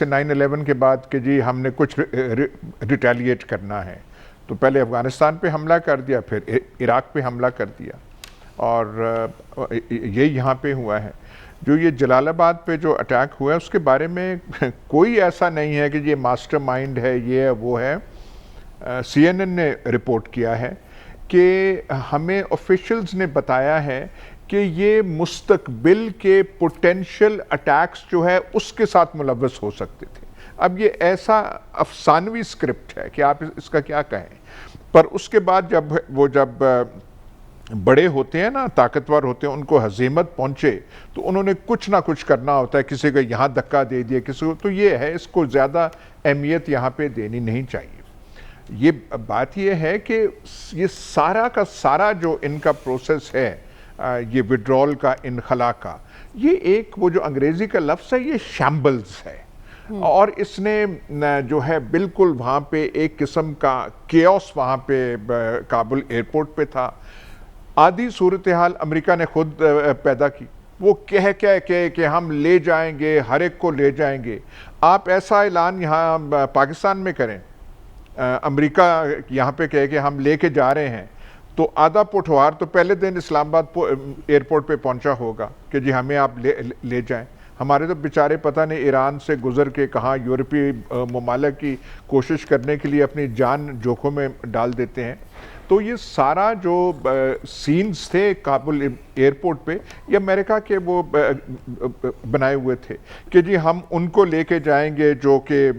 سے 9/11 کے بعد کہ جی ہم نے کچھ ریٹیلیٹ کرنا ہے تو پہلے افغانستان پہ حملہ کر دیا، پھر عراق پہ حملہ کر دیا، اور یہ یہاں پہ ہوا ہے۔ جو یہ جلال آباد پہ جو اٹیک ہوا ہے اس کے بارے میں کوئی ایسا نہیں ہے کہ یہ ماسٹر مائنڈ ہے، یہ ہے وہ ہے۔ CNN نے رپورٹ کیا ہے کہ ہمیں آفیشلز نے بتایا ہے کہ یہ مستقبل کے پوٹینشل اٹیکس جو ہے اس کے ساتھ ملوث ہو سکتے تھے۔ اب یہ ایسا افسانوی سکرپٹ ہے کہ آپ اس کا کیا کہیں، پر اس کے بعد جب بڑے ہوتے ہیں نا، طاقتور ہوتے ہیں، ان کو ہزیمت پہنچے تو انہوں نے کچھ نہ کچھ کرنا ہوتا ہے، کسی کو یہاں دھکا دے دیا، کسی کو، تو یہ ہے، اس کو زیادہ اہمیت یہاں پہ دینی نہیں چاہیے۔ یہ بات یہ ہے کہ یہ سارا کا سارا جو ان کا پروسیس ہے، یہ وڈرول کا، انخلا کا، یہ ایک وہ جو انگریزی کا لفظ ہے، یہ شیمبلز ہے، اور اس نے جو ہے بالکل وہاں پہ ایک قسم کا کیوس وہاں پہ کابل ایئرپورٹ پہ تھا۔ آدھی صورتحال امریکہ نے خود پیدا کی، وہ کہہ کہ ہم لے جائیں گے، ہر ایک کو لے جائیں گے۔ آپ ایسا اعلان یہاں پاکستان میں کریں، امریکہ یہاں پہ کہے کہ ہم لے کے جا رہے ہیں، تو آدھا پٹھوار تو پہلے دن اسلام آباد ایئرپورٹ پہ پہنچا ہوگا کہ جی ہمیں آپ لے جائیں۔ ہمارے تو بیچارے پتہ نہیں ایران سے گزر کے کہاں یورپی ممالک کی کوشش کرنے کے لیے اپنی جان جوکھوں میں ڈال دیتے ہیں۔ تو یہ سارا جو سینز تھے کابل ایئرپورٹ پہ، یہ امریکہ کے وہ بنائے ہوئے تھے کہ جی ہم ان کو لے کے جائیں گے جو کہ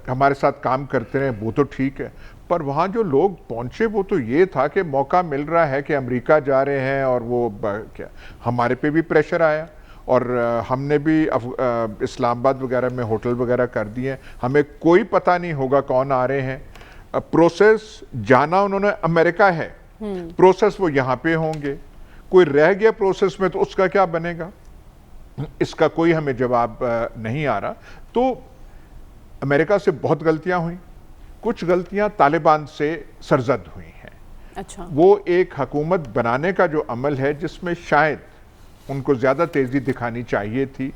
ہمارے ساتھ کام کرتے رہے، وہ تو ٹھیک ہے، پر وہاں جو لوگ پہنچے وہ تو یہ تھا کہ موقع مل رہا ہے کہ امریکہ جا رہے ہیں، اور وہ کیا ہمارے پہ بھی پریشر آیا، اور ہم نے بھی اسلام آباد وغیرہ میں ہوٹل وغیرہ کر دیے، ہمیں کوئی پتہ نہیں ہوگا کون آ رہے ہیں۔ پروسیس جانا انہوں نے امریکہ ہے، پروسیس وہ یہاں پہ ہوں گے، کوئی رہ گیا پروسیس میں تو اس کا کیا بنے گا، اس کا کوئی ہمیں جواب نہیں آ رہا۔ تو امریکہ سے بہت غلطیاں ہوئیں، کچھ غلطیاں طالبان سے سرزد ہوئی ہیں۔ اچھا، وہ ایک حکومت بنانے کا جو عمل ہے جس میں شاید ان کو زیادہ تیزی دکھانی چاہیے تھی،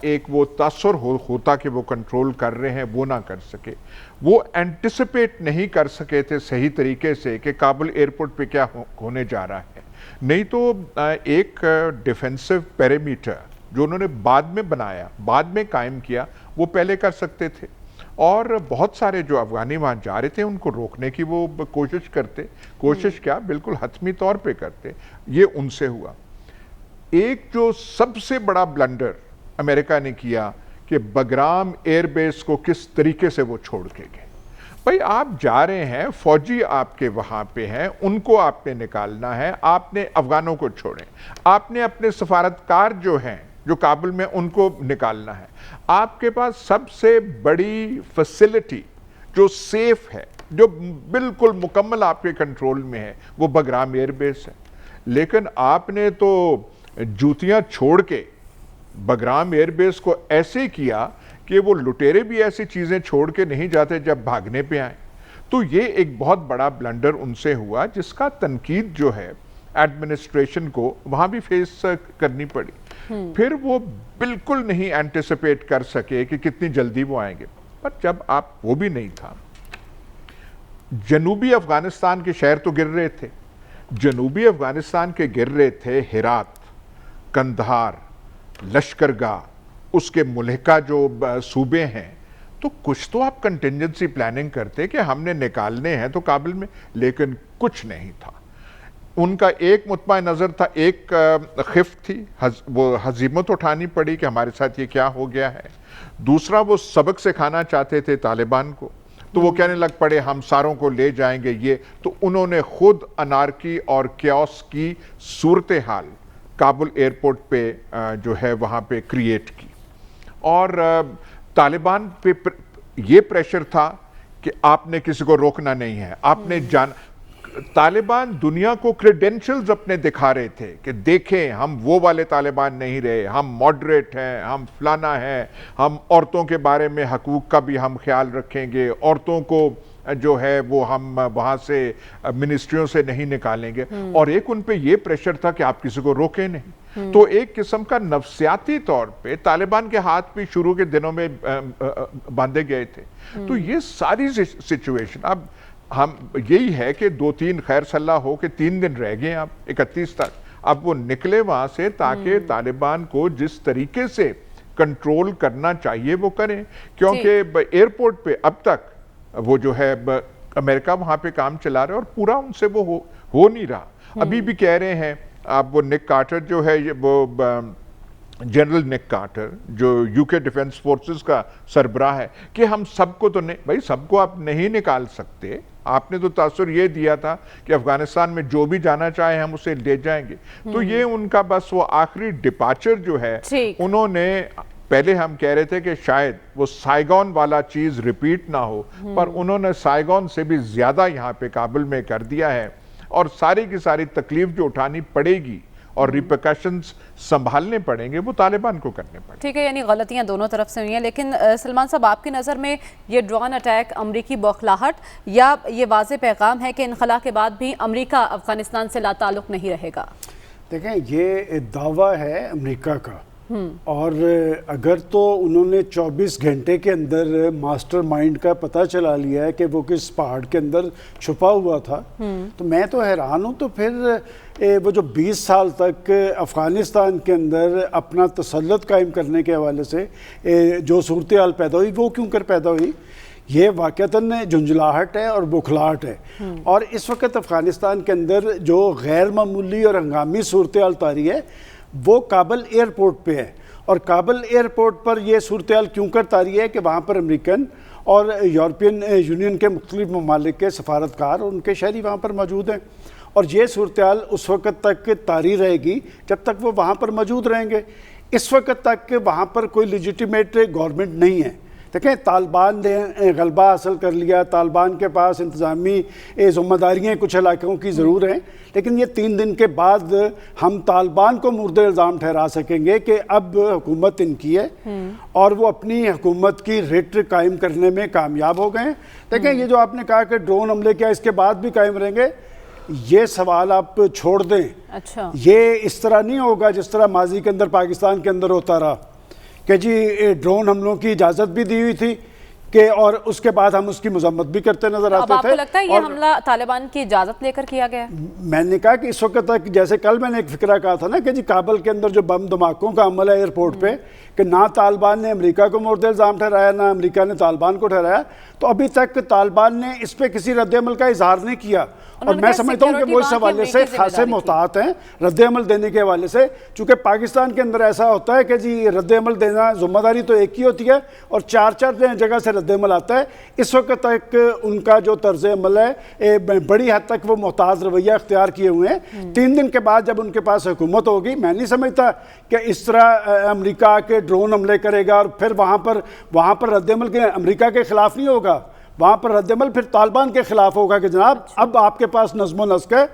ایک وہ تاثر ہوتا کہ وہ کنٹرول کر رہے ہیں، وہ نہ کر سکے۔ وہ اینٹیسپیٹ نہیں کر سکے تھے صحیح طریقے سے کہ کابل ایئرپورٹ پہ کیا ہونے جا رہا ہے، نہیں تو ایک ڈیفینسو پیریمیٹر جو انہوں نے بعد میں بنایا، بعد میں قائم کیا، وہ پہلے کر سکتے تھے، اور بہت سارے جو افغانی وہاں جا رہے تھے ان کو روکنے کی وہ کوشش کرتے، کوشش کیا بالکل حتمی طور پہ کرتے، یہ ان سے ہوا۔ ایک جو سب سے بڑا بلنڈر امریکہ نے کیا کہ بگرام ایئر بیس کو کس طریقے سے وہ چھوڑ کے گئے۔ بھئی آپ جا رہے ہیں، فوجی آپ کے وہاں پہ ہیں، ان کو آپ نے نکالنا ہے، آپ نے افغانوں کو چھوڑیں، آپ نے اپنے سفارتکار جو ہیں جو کابل میں ان کو نکالنا ہے۔ آپ کے پاس سب سے بڑی فیسلٹی جو سیف ہے، جو بالکل مکمل آپ کے کنٹرول میں ہے، وہ بگرام ایئر بیس ہے، لیکن آپ نے تو جوتیاں چھوڑ کے بگرام ایئر بیس کو ایسے کیا کہ وہ لٹیرے بھی ایسی چیزیں چھوڑ کے نہیں جاتے جب بھاگنے پہ آئیں۔ تو یہ ایک بہت بڑا بلنڈر ان سے ہوا جس کا تنقید جو ہے ایڈمنسٹریشن کو وہاں بھی فیس کرنی پڑی۔ پھر وہ بالکل نہیں اینٹیسپیٹ کر سکے کہ کتنی جلدی وہ آئیں گے، پر جب آپ وہ بھی نہیں تھا، جنوبی افغانستان کے شہر تو گر رہے تھے، جنوبی افغانستان کے گر رہے تھے ہرات، کندھار، لشکرگاہ، اس کے ملحقہ جو صوبے ہیں، تو کچھ تو آپ کنٹینجنسی پلاننگ کرتے کہ ہم نے نکالنے ہیں تو کابل میں، لیکن کچھ نہیں تھا۔ ان کا ایک مطمع نظر تھا، ایک خفت تھی، وہ ہزیمت اٹھانی پڑی کہ ہمارے ساتھ یہ کیا ہو گیا ہے۔ دوسرا وہ سبق سکھانا چاہتے تھے طالبان کو، تو وہ کہنے لگ پڑے ہم ساروں کو لے جائیں گے، یہ تو انہوں نے خود انارکی اور کیوس کی صورتحال کابل ایئرپورٹ پہ جو ہے وہاں پہ کریٹ کی، اور طالبان پہ یہ پریشر تھا کہ آپ نے کسی کو روکنا نہیں ہے، آپ نے طالبان دنیا کو کریڈینشلز اپنے دکھا رہے تھے کہ دیکھیں ہم وہ والے طالبان نہیں رہے، ہم ماڈریٹ ہیں، ہم فلانا ہیں، ہم عورتوں کے بارے میں حقوق کا بھی ہم خیال رکھیں گے، عورتوں کو جو ہے وہ ہم وہاں سے منسٹریوں سے نہیں نکالیں گے، اور ایک ان پہ یہ پریشر تھا کہ آپ کسی کو روکیں نہیں۔ تو ایک قسم کا نفسیاتی طور پہ طالبان کے ہاتھ بھی شروع کے دنوں میں باندھے گئے تھے. تو یہ ساری سچویشن اب ہم یہی ہے کہ 2-3 خیر صلاح ہو کہ 3 دن رہ گئے اب 31 تک. اب وہ نکلے وہاں سے تاکہ طالبان کو جس طریقے سے کنٹرول کرنا چاہیے وہ کریں, کیونکہ ایئرپورٹ پہ اب تک وہ جو ہے امریکہ وہاں پہ کام چلا رہے اور پورا ان سے وہ ہو نہیں رہا. ابھی بھی کہہ رہے ہیں اب وہ نک کارٹر جو ہے وہ جنرل نک کارٹر جو یو کے ڈیفنس فورسز کا سربراہ ہے کہ ہم سب کو تو نہیں, بھائی سب کو آپ نہیں نکال سکتے. آپ نے تو تاثر یہ دیا تھا کہ افغانستان میں جو بھی جانا چاہے ہم اسے لے جائیں گے. تو یہ ان کا بس وہ آخری ڈپارچر جو ہے انہوں نے, پہلے ہم کہہ رہے تھے کہ شاید وہ سائیگون والا چیز ریپیٹ نہ ہو, پر انہوں نے سائیگون سے بھی زیادہ یہاں پہ کابل میں کر دیا ہے, اور ساری کی ساری تکلیف جو اٹھانی پڑے گی اور ریپرکشنز سنبھالنے پڑیں گے وہ طالبان کو کرنے پڑیں. ٹھیک ہے, یعنی غلطیاں دونوں طرف سے ہوئی ہیں, لیکن سلمان صاحب آپ کی نظر میں یہ ڈرون اٹیک امریکی بوکھلاہٹ یا یہ واضح پیغام ہے کہ انخلا کے بعد بھی امریکہ افغانستان سے لا تعلق نہیں رہے گا؟ دیکھیں یہ دعویٰ ہے امریکہ کا, اور اگر تو انہوں نے 24 گھنٹے کے اندر ماسٹر مائنڈ کا پتہ چلا لیا ہے کہ وہ کس پہاڑ کے اندر چھپا ہوا تھا, تو میں تو حیران ہوں. تو پھر وہ جو 20 سال تک افغانستان کے اندر اپنا تسلط قائم کرنے کے حوالے سے جو صورتحال پیدا ہوئی وہ کیوں کر پیدا ہوئی؟ یہ واقعتاً جھنجھلاہٹ ہے اور بوکھلاہٹ ہے. اور اس وقت افغانستان کے اندر جو غیر معمولی اور ہنگامی صورتحال طاری ہے وہ کابل ایئرپورٹ پہ ہے. اور کابل ایئرپورٹ پر یہ صورتحال کیوں کر طاری ہے کہ وہاں پر امریکن اور یورپین یونین کے مختلف ممالک کے سفارتکار اور ان کے شہری وہاں پر موجود ہیں, اور یہ صورتحال اس وقت تک طاری رہے گی جب تک وہ وہاں پر موجود رہیں گے. اس وقت تک وہاں پر کوئی لیجیٹیمیٹ گورنمنٹ نہیں ہے. دیکھیں طالبان نے غلبہ حاصل کر لیا, طالبان کے پاس انتظامی ذمہ داریاں کچھ علاقوں کی ضرور ہیں, لیکن یہ 3 دن کے بعد ہم طالبان کو مورد الزام ٹھہرا سکیں گے کہ اب حکومت ان کی ہے اور وہ اپنی حکومت کی ریٹ قائم کرنے میں کامیاب ہو گئے ہیں. دیکھیں یہ جو آپ نے کہا کہ ڈرون حملے کیا اس کے بعد بھی قائم رہیں گے, یہ سوال آپ چھوڑ دیں. اچھا, یہ اس طرح نہیں ہوگا جس طرح ماضی کے اندر پاکستان کے اندر ہوتا رہا کہ جی ڈرون حملوں کی اجازت بھی دی ہوئی تھی کہ, اور اس کے بعد ہم اس کی مذمت بھی کرتے نظر آتے تھے. اب آپ کو لگتا ہے یہ حملہ طالبان کی اجازت لے کر کیا گیا ہے؟ میں نے کہا کہ اس وقت تک, جیسے کل میں نے ایک فکرہ کہا تھا نا کہ جی کابل کے اندر جو بم دھماکوں کا عمل ہے ایئرپورٹ پہ, کہ نہ طالبان نے امریکہ کو مورد الزام ٹھہرایا نہ امریکہ نے طالبان کو ٹھہرایا, تو ابھی تک طالبان نے اس پہ کسی رد عمل کا اظہار نہیں کیا. اور میں سمجھتا ہوں کہ وہ اس حوالے سے خاصے محتاط ہیں رد عمل دینے کے حوالے سے, چونکہ پاکستان کے اندر ایسا ہوتا ہے کہ جی رد عمل دینا ذمہ داری تو ایک ہی ہوتی ہے اور 4 جگہ سے رد عمل آتا ہے. اس وقت تک ان کا جو طرز عمل ہے بڑی حد تک وہ محتاط رویہ اختیار کیے ہوئے ہیں. 3 دن کے بعد جب ان کے پاس حکومت ہوگی, میں نہیں سمجھتا کہ اس طرح امریکہ کے ڈرون حملے کرے گا اور پھر وہاں پر رد عمل کے امریکہ کے خلاف نہیں ہوگا, وہاں پر رد عمل پھر طالبان کے خلاف ہوگا کہ جناب اب آپ کے پاس نظم و نسق ہے,